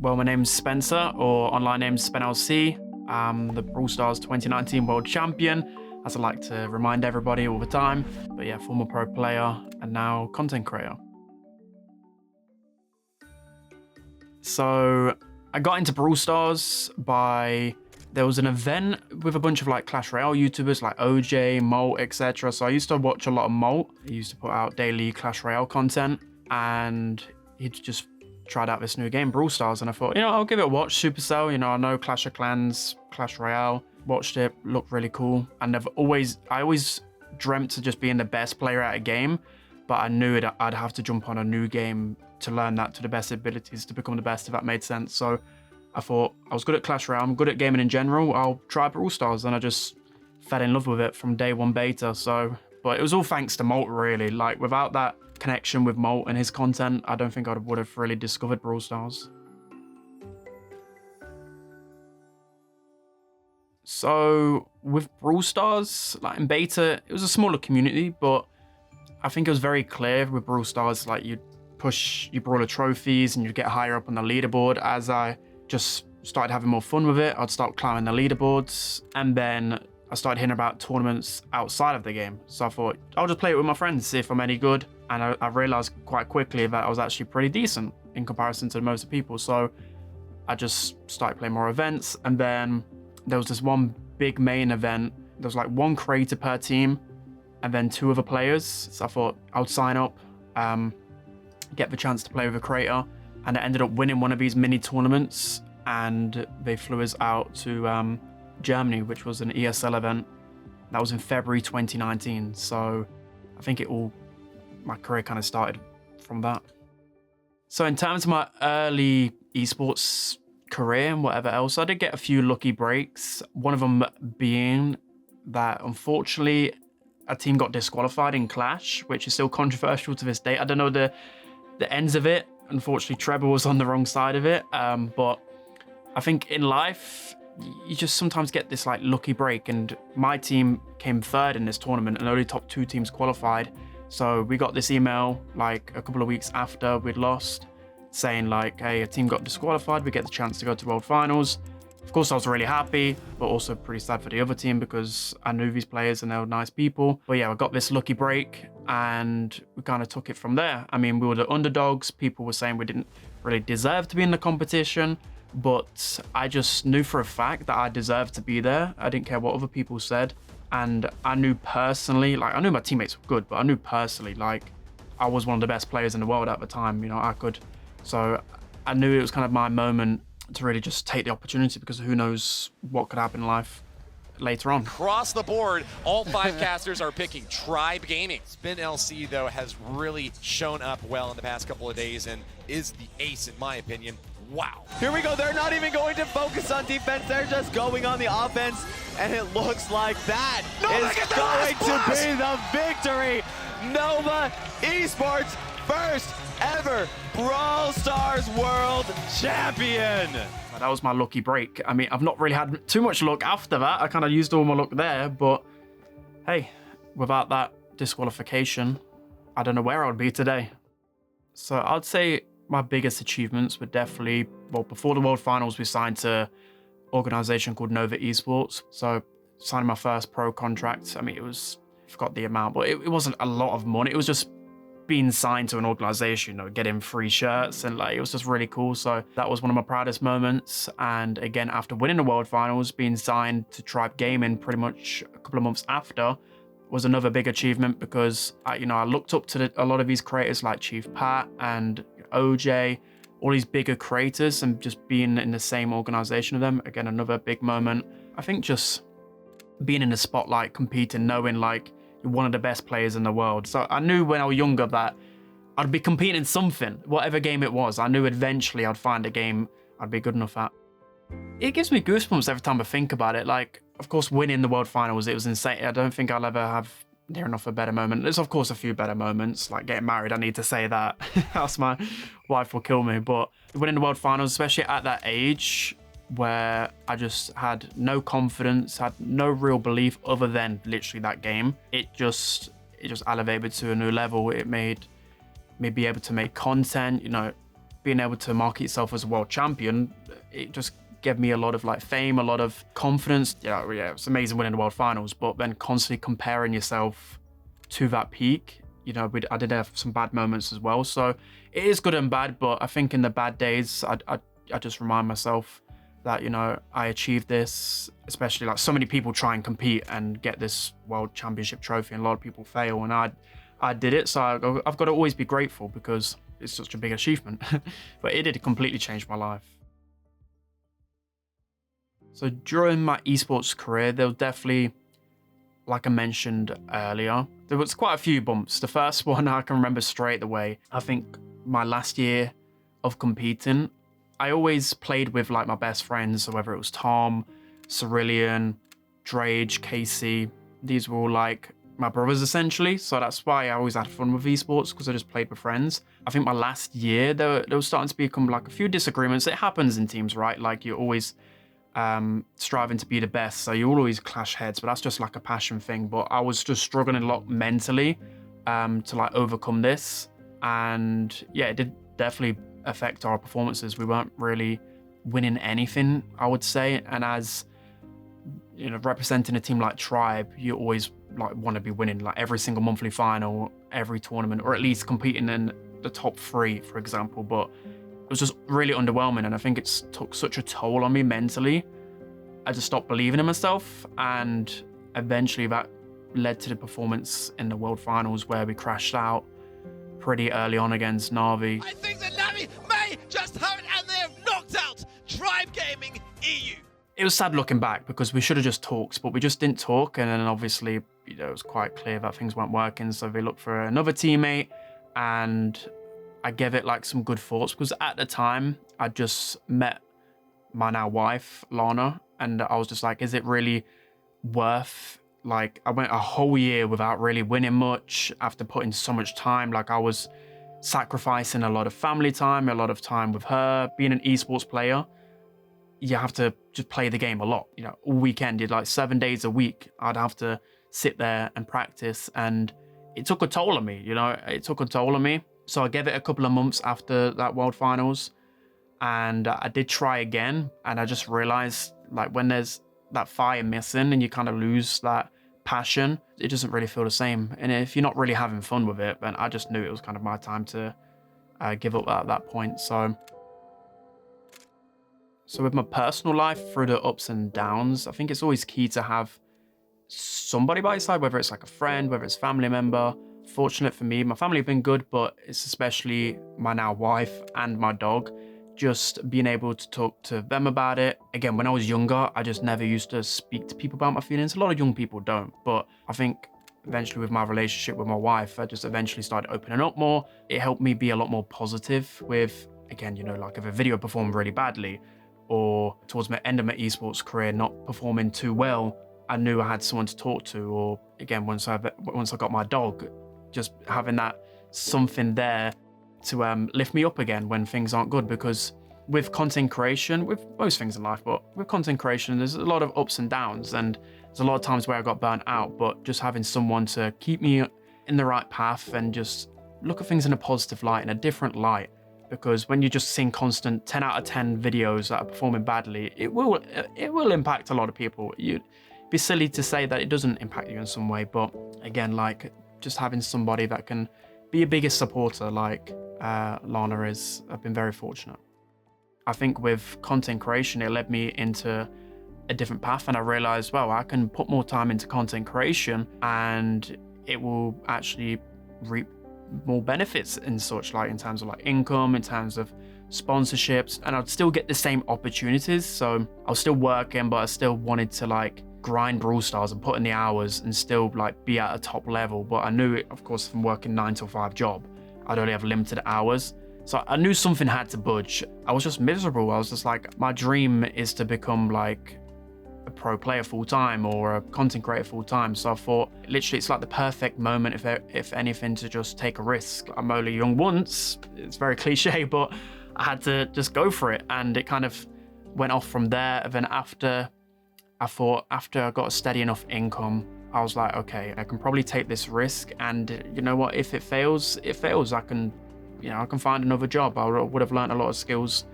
Well, my name's Spencer, or online name's SpenLC. I'm the Brawl Stars 2019 World Champion, as I like to remind everybody all the time. But yeah, former pro player and now content creator. So I got into Brawl Stars there was an event with a bunch of like Clash Royale YouTubers like OJ, Molt, etc. So I used to watch a lot of Molt. He used to put out daily Clash Royale content, and he'd just tried out this new game, Brawl Stars, and I thought, I'll give it a watch. Supercell, I know Clash of Clans, Clash Royale. Watched it, looked really cool, and I always dreamt of just being the best player at a game, but I knew I'd have to jump on a new game to learn that to the best abilities to become the best, if that made sense. So I thought I was good at Clash Royale, I'm good at gaming in general, I'll try Brawl Stars, and I just fell in love with it from day one beta. But it was all thanks to Molt, really. Like, without that connection with Molt and his content, I don't think I would have really discovered Brawl Stars. So with Brawl Stars, like in beta, it was a smaller community, but I think it was very clear with Brawl Stars, like you'd push your brawler trophies and you'd get higher up on the leaderboard. As I just started having more fun with it, I'd start climbing the leaderboards, and then I started hearing about tournaments outside of the game. So I thought, I'll just play it with my friends, see if I'm any good. And I realized quite quickly that I was actually pretty decent in comparison to most people. So I just started playing more events, and then there was this one big main event. There was like one creator per team and then 2 other players. So I thought I would sign up, get the chance to play with a creator, and I ended up winning one of these mini tournaments, and they flew us out to Germany, which was an ESL event. That was in February 2019. So I think my career kind of started from that. So in terms of my early esports career and whatever else, I did get a few lucky breaks. One of them being that, unfortunately, a team got disqualified in Clash, which is still controversial to this day. I don't know the ends of it. Unfortunately, Trevor was on the wrong side of it. But I think in life, you just sometimes get this like lucky break, and my team came 3rd in this tournament and only top 2 teams qualified. So we got this email like a couple of weeks after we'd lost, saying like, hey, a team got disqualified, we get the chance to go to World Finals. Of course, I was really happy, but also pretty sad for the other team because I knew these players and they were nice people. But yeah, I got this lucky break and we kind of took it from there. I mean, we were the underdogs. People were saying we didn't really deserve to be in the competition, but I just knew for a fact that I deserved to be there. I didn't care what other people said. And I knew personally, like I knew my teammates were good, but I knew personally, like I was one of the best players in the world at the time, So I knew it was kind of my moment to really just take the opportunity, because who knows what could happen in life later on. Across the board, all 5 casters are picking Tribe Gaming. SpenLC, though, has really shown up well in the past couple of days and is the ace, in my opinion. Wow. Here we go. They're not even going to focus on defense. They're just going on the offense, and it looks like that is going to be the victory. Nova Esports first ever Brawl Stars World Champion. That was my lucky break. I mean, I've not really had too much luck after that. I kind of used all my luck there, but hey, without that disqualification, I don't know where I would be today. So I'd say my biggest achievements were definitely, well, before the World Finals, we signed to an organization called Nova Esports. So signing my first pro contract, I mean, I forgot the amount, but it wasn't a lot of money. It was just being signed to an organization, getting free shirts, and like it was just really cool. So that was one of my proudest moments. And again, after winning the World Finals, being signed to Tribe Gaming pretty much a couple of months after was another big achievement, because I looked up to a lot of these creators like Chief Pat and OJ, all these bigger creators, and just being in the same organization with them, again, another big moment. I think just being in the spotlight, competing, knowing like you're one of the best players in the world. So I knew when I was younger that I'd be competing in something, whatever game it was. I knew eventually I'd find a game I'd be good enough at. It gives me goosebumps every time I think about it. Like, of course, winning the World Finals, it was insane. I don't think I'll ever have near enough a better moment. There's, of course, a few better moments, like getting married. I need to say that. Else my wife will kill me. But winning the World Finals, especially at that age, where I just had no confidence, had no real belief other than literally that game. It just elevated to a new level. It made me be able to make content, being able to market yourself as a world champion, it just gave me a lot of like fame, a lot of confidence. Yeah, it's amazing winning the world finals, but then constantly comparing yourself to that peak, you know, I did have some bad moments as well. So it is good and bad, but I think in the bad days, I just remind myself that, you know, I achieved this, especially like so many people try and compete and get this world championship trophy, and a lot of people fail, and I did it. So I've got to always be grateful because it's such a big achievement. But it did completely change my life. So during my esports career, there was definitely, like I mentioned earlier, there was quite a few bumps. The first one I can remember straight away. I think my last year of competing, I always played with like my best friends, so whether it was Tom, Cerulean, Drage, Casey, these were all like my brothers essentially. So that's why I always had fun with esports, because I just played with friends. I think my last year, there was starting to become like a few disagreements. It happens in teams, right? Like you're always striving to be the best, so you always clash heads, but that's just like a passion thing. But I was just struggling a lot mentally to like overcome this, and yeah, it did definitely affect our performances. We weren't really winning anything, I would say, and as you know, representing a team like Tribe, you always like want to be winning like every single monthly final, every tournament, or at least competing in the top 3, for example. But it was just really underwhelming, and I think it's took such a toll on me mentally. I just stopped believing in myself, and eventually that led to the performance in the World Finals where we crashed out pretty early on against Na'Vi. I think that Na'Vi may just have it, and they have knocked out Tribe Gaming EU. It was sad looking back because we should have just talked, but we just didn't talk, and then obviously, you know, it was quite clear that things weren't working, so they looked for another teammate, and I gave it like some good thoughts, because at the time I just met my now wife, Lana, and I was just like, is it really worth, like, I went a whole year without really winning much after putting so much time. Like I was sacrificing a lot of family time, a lot of time with her. Being an esports player, you have to just play the game a lot, you know, all weekend, like 7 days a week, I'd have to sit there and practice, and it took a toll on me, you know, it took a toll on me. So I gave it a couple of months after that World Finals, and I did try again, and I just realized, like, when there's that fire missing and you kind of lose that passion, it doesn't really feel the same. And if you're not really having fun with it, then I just knew it was kind of my time to give up at that point. So with my personal life, through the ups and downs, I think it's always key to have somebody by your side, whether it's like a friend, whether it's a family member. Fortunate for me, my family have been good, but it's especially my now wife and my dog. Just being able to talk to them about it. Again, when I was younger, I just never used to speak to people about my feelings. A lot of young people don't, but I think eventually with my relationship with my wife, I just eventually started opening up more. It helped me be a lot more positive with, again, you know, like if a video performed really badly, or towards the end of my esports career not performing too well, I knew I had someone to talk to. Or again, once I got my dog, just having that something there to lift me up again when things aren't good. Because with content creation, with most things in life, but with content creation, there's a lot of ups and downs, and there's a lot of times where I got burnt out, but just having someone to keep me in the right path and just look at things in a positive light, in a different light. Because when you're just seeing constant 10 out of 10 videos that are performing badly, it will impact a lot of people. You'd be silly to say that it doesn't impact you in some way, but again, like, just having somebody that can be a biggest supporter like Lana is, I've been very fortunate. I think with content creation, it led me into a different path, and I realized, well, I can put more time into content creation and it will actually reap more benefits and such, like in terms of like income, in terms of sponsorships, and I'd still get the same opportunities. So I was still working, but I still wanted to like grind Brawl Stars and put in the hours and still like be at a top level. But I knew it, of course, from working 9 to 5 job, I'd only have limited hours. So I knew something had to budge. I was just miserable. I was just like, my dream is to become like a pro player full time or a content creator full time. So I thought, literally, it's like the perfect moment, if anything, to just take a risk. I'm only young once. It's very cliche, but I had to just go for it, and it kind of went off from there. And then after I got a steady enough income, I was like, okay, I can probably take this risk, and you know what? If it fails, it fails. I can you know, I can find another job. I would have learned a lot of skills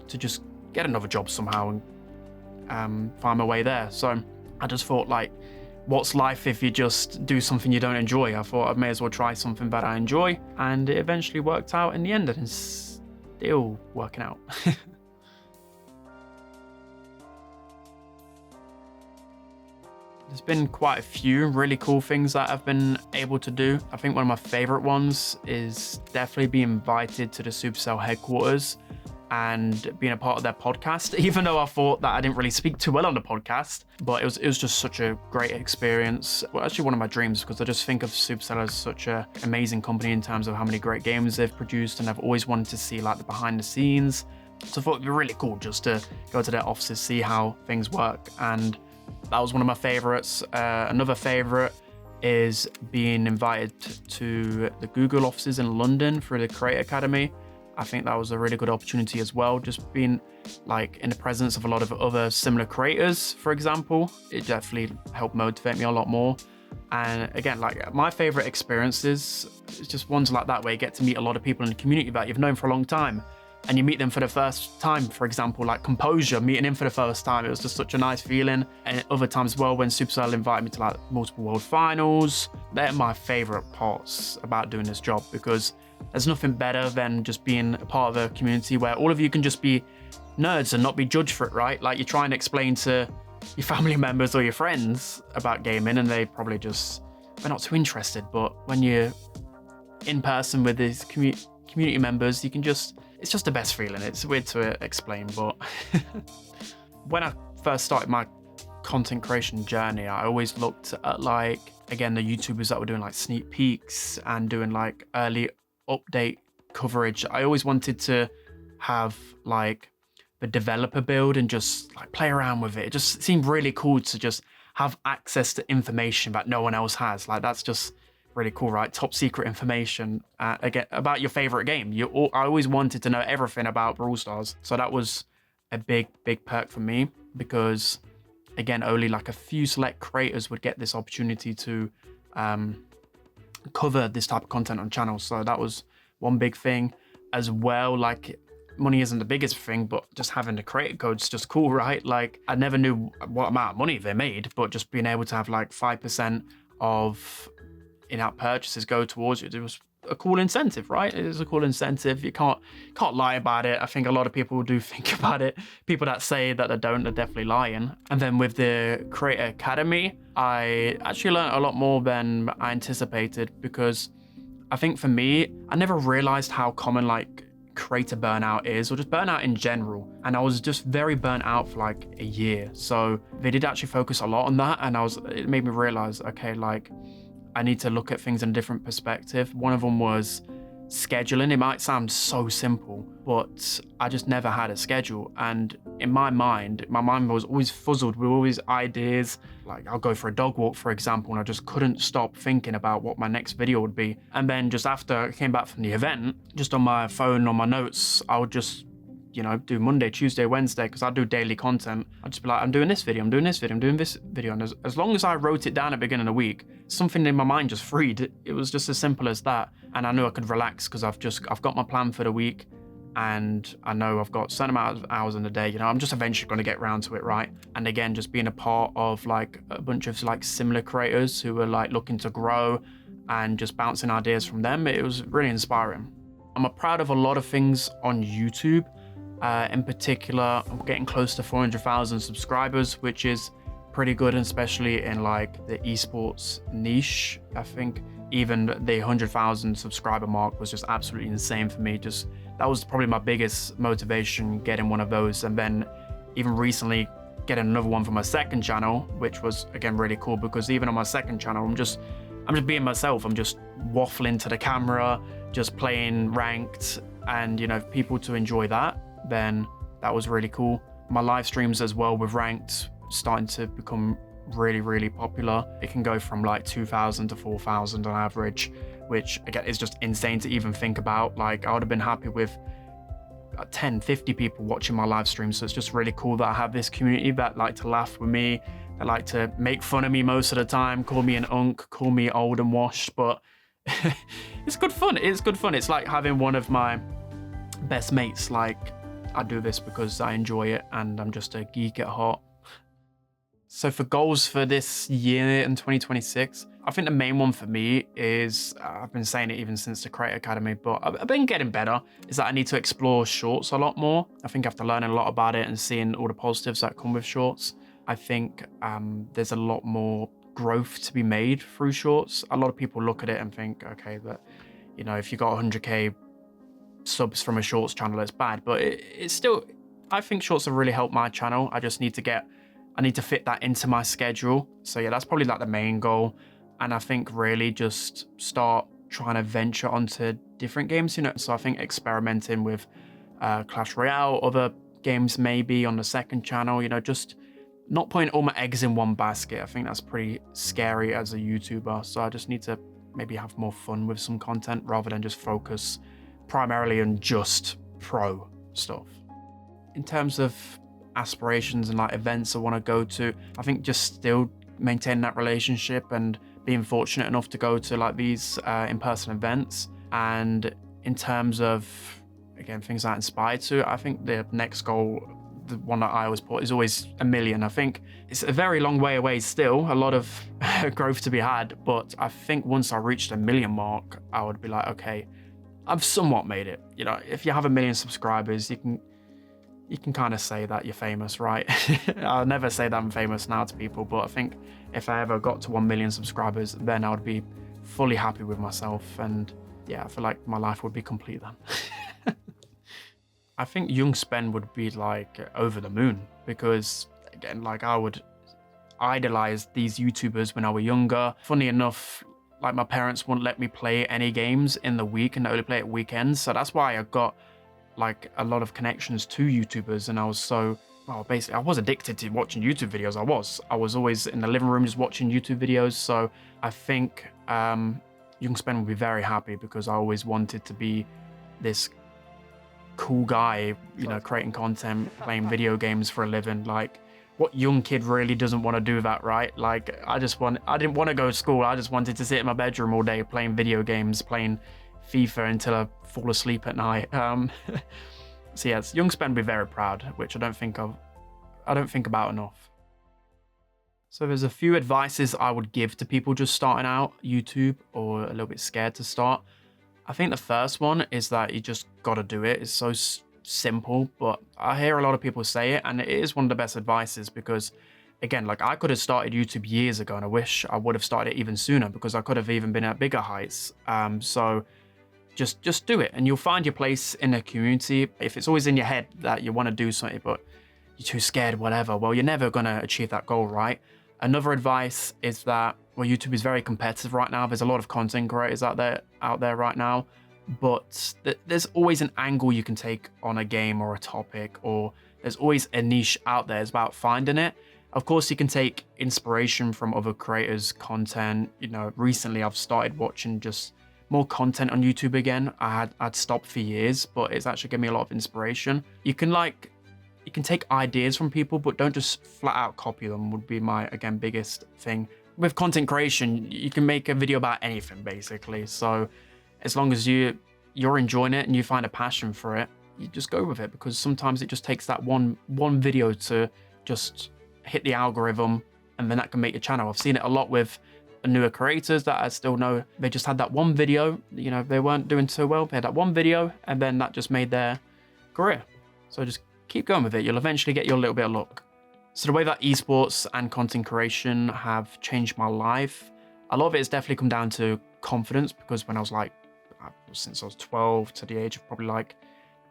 to just get another job somehow and find my way there. So I just thought, like, what's life if you just do something you don't enjoy? I thought I may as well try something that I enjoy, and it eventually worked out in the end, and it's still working out. There's been quite a few really cool things that I've been able to do. I think one of my favorite ones is definitely being invited to the Supercell headquarters and being a part of their podcast, even though I thought that I didn't really speak too well on the podcast. But it was just such a great experience. Well, actually one of my dreams, because I just think of Supercell as such an amazing company in terms of how many great games they've produced, and I've always wanted to see like the behind the scenes. So I thought it'd be really cool just to go to their offices, see how things work. And that was one of my favorites. Another favorite is being invited to the Google offices in London for the Creator Academy. I think that was a really good opportunity as well. Just being like in the presence of a lot of other similar creators, for example, it definitely helped motivate me a lot more. And again, like my favorite experiences is just ones like that where you get to meet a lot of people in the community that you've known for a long time, and you meet them for the first time. For example, like Composure, meeting him for the first time, it was just such a nice feeling. And other times as well, when Supercell invited me to like multiple world finals, they're my favorite parts about doing this job, because there's nothing better than just being a part of a community where all of you can just be nerds and not be judged for it, right? Like you try and explain to your family members or your friends about gaming, and they probably just, they're not too interested. But when you're in person with these community members, you can just, it's just the best feeling. It's weird to explain, but when I first started my content creation journey, I always looked at like, again, the YouTubers that were doing like sneak peeks and doing like early update coverage. I always wanted to have like the developer build and just like play around with it. It just seemed really cool to just have access to information that no one else has. Like that's just really cool, right? Top secret information again about your favorite game. I always wanted to know everything about Brawl Stars, so that was a big perk for me, because again, only like a few select creators would get this opportunity to cover this type of content on channels. So that was one big thing as well. Like money isn't the biggest thing, but just having the creator code's just cool, right? Like I never knew what amount of money they made, but just being able to have like 5% of in-app purchases go towards it was a cool incentive, right? It is a cool incentive. You can't lie about it. I think a lot of people do think about it. People that say that they don't are definitely lying. And then with the Creator Academy, I actually learned a lot more than I anticipated, because I think for me, I never realized how common like creator burnout is, or just burnout in general. And I was just very burnt out for like a year. So they did actually focus a lot on that, and it made me realize, okay, like I need to look at things in a different perspective. One of them was scheduling. It might sound so simple, but I just never had a schedule. And in my mind was always fuzzled with all these ideas. Like I'll go for a dog walk, for example, and I just couldn't stop thinking about what my next video would be. And then just after I came back from the event, just on my phone, on my notes, I would just, you know, do Monday, Tuesday, Wednesday, because I do daily content. I'd just be like, I'm doing this video, I'm doing this video, I'm doing this video. And as long as I wrote it down at the beginning of the week, something in my mind just freed. It was just as simple as that. And I knew I could relax because I've got my plan for the week, and I know I've got a certain amount of hours in the day. You know, I'm just eventually going to get around to it, right? And again, just being a part of like a bunch of like similar creators who are like looking to grow and just bouncing ideas from them, it was really inspiring. I'm proud of a lot of things on YouTube. In particular, I'm getting close to 400,000 subscribers, which is pretty good, especially in like the esports niche. I think even the 100,000 subscriber mark was just absolutely insane for me. Just that was probably my biggest motivation, getting one of those. And then even recently getting another one for my second channel, which was again really cool, because even on my second channel, I'm just being myself. I'm just waffling to the camera, just playing ranked, and you know, people to enjoy that, then that was really cool. My live streams as well with ranked starting to become really popular. It can go from like 2,000 to 4,000 on average, which again is just insane to even think about. Like I would have been happy with 10, 50 people watching my live stream. So it's just really cool that I have this community that like to laugh with me, that like to make fun of me most of the time, call me an unk, call me old and washed, but it's good fun. It's good fun. It's like having one of my best mates. Like, I do this because I enjoy it and I'm just a geek at heart. So for goals for this year in 2026, I think the main one for me is, I've been saying it even since the Creator Academy, but I've been getting better, is that I need to explore shorts a lot more. I think after learning a lot about it and seeing all the positives that come with shorts, I think there's a lot more growth to be made through shorts. A lot of people look at it and think, okay, that, you know, if you got 100k subs from a shorts channel, it's bad, but it's still, I think shorts have really helped my channel. I just need to I need to fit that into my schedule. So yeah, that's probably like the main goal. And I think really just start trying to venture onto different games, you know. So I think experimenting with Clash Royale, other games maybe on the second channel, you know, just not putting all my eggs in one basket. I think that's pretty scary as a YouTuber. So I just need to maybe have more fun with some content rather than just focus primarily on just pro stuff. In terms of aspirations and like events I want to go to, I think just still maintain that relationship and being fortunate enough to go to like these in-person events. And in terms of, again, things I inspired to, I think the next goal, the one that I always put, is always 1 million. I think it's a very long way away still, a lot of growth to be had, but I think once I reached 1 million mark, I would be like, okay, I've somewhat made it. You know, if you have 1 million subscribers, you can kind of say that you're famous, right? I'll never say that I'm famous now to people, but I think if I ever got to 1 million subscribers, then I would be fully happy with myself. And yeah, I feel like my life would be complete then. I think young Spen would be like over the moon because, again, like I would idolize these YouTubers when I was younger. Funny enough, like my parents wouldn't let me play any games in the week and only play at weekends. So that's why I got like a lot of connections to YouTubers, and I was so, well, basically I was addicted to watching YouTube videos. I was always in the living room just watching YouTube videos. So I think young Spen would be very happy because I always wanted to be this cool guy, you know, creating content, playing video games for a living. Like, what young kid really doesn't want to do that, right? Like, I didn't want to go to school. I just wanted to sit in my bedroom all day playing video games, playing FIFA until I fall asleep at night. So yes, young Spen would be very proud, which I don't think about enough. So there's a few advices I would give to people just starting out YouTube or a little bit scared to start. I think the first one is that you just got to do it. It's so simple, but I hear a lot of people say it, and it is one of the best advices because, again, like I could have started YouTube years ago, and I wish I would have started it even sooner because I could have even been at bigger heights. So just do it, and you'll find your place in the community. If it's always in your head that you want to do something, but you're too scared, whatever, well, you're never going to achieve that goal, right? Another advice is that, well, YouTube is very competitive right now. There's a lot of content creators out there right now, but there's always an angle you can take on a game or a topic, or there's always a niche out there. It's about finding it. Of course, you can take inspiration from other creators' content. You know, recently I've started watching just more content on YouTube again. I'd stopped for years, but it's actually given me a lot of inspiration. You can take ideas from people, but don't just flat out copy them, would be my, again, biggest thing. With content creation, you can make a video about anything, basically. So as long as you're enjoying it and you find a passion for it, you just go with it, because sometimes it just takes that one video to just hit the algorithm, and then that can make your channel. I've seen it a lot with newer creators that I still know. They just had that one video, you know, they weren't doing so well. They had that one video, and then that just made their career. So just keep going with it. You'll eventually get your little bit of luck. So the way that esports and content creation have changed my life, a lot of it has definitely come down to confidence, because when I was like, since I was 12 to the age of probably like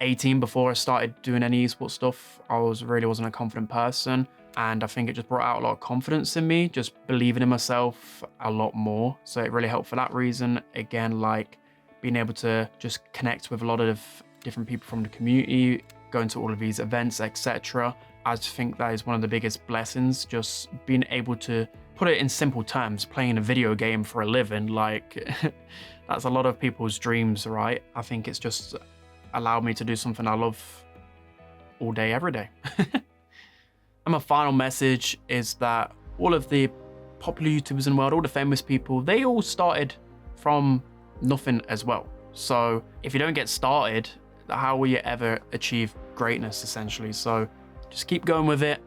18 before I started doing any esports stuff, I really wasn't a confident person. And I think it just brought out a lot of confidence in me, just believing in myself a lot more. So it really helped for that reason. Again, like being able to just connect with a lot of different people from the community, going to all of these events, etc. I just think that is one of the biggest blessings, just being able to put it in simple terms, playing a video game for a living. Like that's a lot of people's dreams, right? I think it's just allowed me to do something I love all day, every day. And my final message is that all of the popular YouTubers in the world, all the famous people, they all started from nothing as well. So if you don't get started, how will you ever achieve greatness, essentially? So just keep going with it.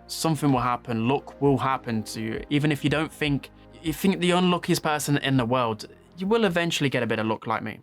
Something will happen. Luck will happen to you. Even if you think the unluckiest person in the world, you will eventually get a bit of luck like me.